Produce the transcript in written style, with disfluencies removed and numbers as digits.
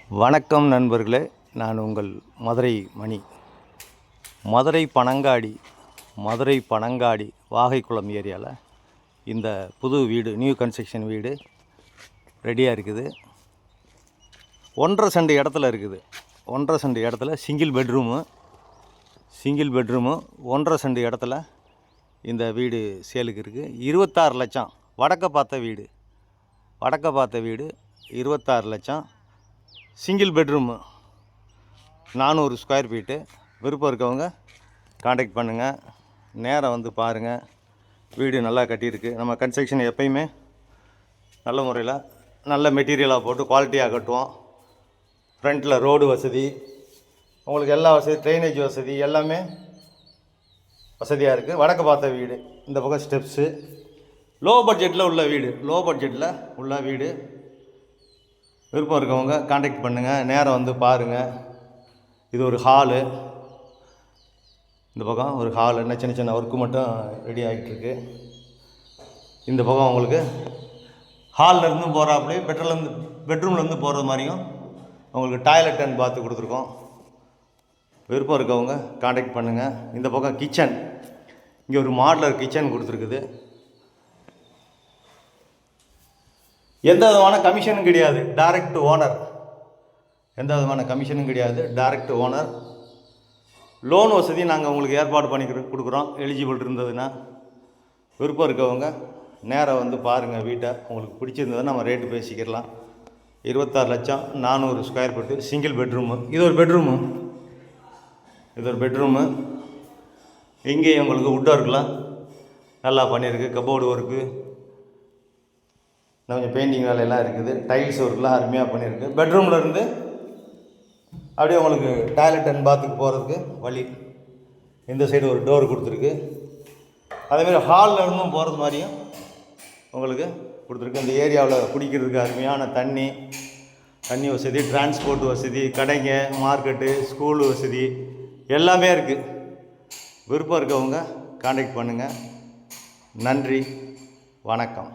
வணக்கம் நண்பர்களே, நான் உங்கள் மதுரை மணி. மதுரை பனங்காடி வாகைக்குளம் ஏரியாவில் இந்த புது வீடு, நியூ கன்ஸ்ட்ரக்ஷன் வீடு ரெடியாக இருக்குது. 1.5 சென்ட் இடத்துல இருக்குது. 1.5 சென்ட் இடத்துல சிங்கிள் பெட்ரூமு 1.5 சென்ட் இடத்துல இந்த வீடு சேலுக்கு இருக்குது. 26 லட்சம். வடக்க பார்த்த வீடு 26 லட்சம். Single bedroom 400 square feet. விருப்பம் இருக்கவங்க காண்டாக்ட் பண்ணுங்கள், நேரம் வந்து பாருங்கள். வீடு நல்லா கட்டியிருக்கு. நம்ம கன்ஸ்ட்ரக்ஷன் எப்பயுமே நல்ல முறையில் நல்ல மெட்டீரியலாக போட்டு குவாலிட்டியாக கட்டுவோம். ஃப்ரண்ட்டில் ரோடு வசதி, உங்களுக்கு எல்லா வசதி, ட்ரைனேஜ் வசதி எல்லாமே வசதியாக இருக்குது. வடக்கு பார்த்த வீடு, இந்த பக்கம் ஸ்டெப்ஸு. லோ பட்ஜெட்டில் உள்ள வீடு. விருப்பம் இருக்கவங்க காண்டாக்ட் பண்ணுங்கள், நேரம் வந்து பாருங்கள். இது ஒரு ஹாலு, இந்த பக்கம் ஒரு ஹாலு, என்ன சின்ன ஒர்க்கு மட்டும் ரெடி ஆகிட்டுருக்கு. இந்த பக்கம் உங்களுக்கு ஹால்லேருந்து போகிறாப்புலேயே பெட்ரூம்லேருந்து போகிறது மாதிரியும் உங்களுக்கு டாய்லெட் அண்ட் பாத்து கொடுத்துருக்கோம். விருப்பம் இருக்கவங்க காண்டாக்ட் பண்ணுங்கள். இந்த பக்கம் கிச்சன், இங்கே ஒரு மாடலர் கிச்சன் கொடுத்துருக்குது. எந்த விதமான கமிஷனும் கிடையாது, டைரக்ட் ஓனர். லோன் வசதி நாங்கள் உங்களுக்கு ஏற்பாடு பண்ணி கொடுக்குறோம், எலிஜிபிள் இருந்ததுன்னா. விருப்பம் இருக்கவங்க நேரம் வந்து பாருங்கள் வீட்டை. உங்களுக்கு பிடிச்சிருந்ததுன்னா நம்ம ரேட்டு பேசிக்கிடலாம். 26 லட்சம், 400 ஸ்கொயர் ஃபீட்டு, சிங்கிள் பெட்ரூமு. இது ஒரு பெட்ரூமு. இங்கேயும் உங்களுக்கு வுட் ஒர்க்லாம் நல்லா பண்ணியிருக்கு. கபோர்டு ஒர்க்கு, கொஞ்சம் பெயிண்டிங் வேலையெல்லாம் இருக்குது. டைல்ஸ் ஒர்க்லாம் அருமையாக பண்ணியிருக்கு. பெட்ரூமில் இருந்து அப்படியே உங்களுக்கு டாய்லெட் அண்ட் பாத்துக்கு போகிறதுக்கு வழி. இந்த சைடு ஒரு டோர் கொடுத்துருக்கு. அதேமாதிரி ஹாலில் இருந்தும் போகிறது மாதிரியும் உங்களுக்கு கொடுத்துருக்கு. இந்த ஏரியாவில் குடிக்கிறதுக்கு அருமையான தண்ணி வசதி, டிரான்ஸ்போர்ட் வசதி, கடைங்க, மார்க்கெட்டு, ஸ்கூல் வசதி எல்லாமே இருக்குது. விருப்பம் இருக்கவங்க காண்டாக்ட் பண்ணுங்கள். நன்றி, வணக்கம்.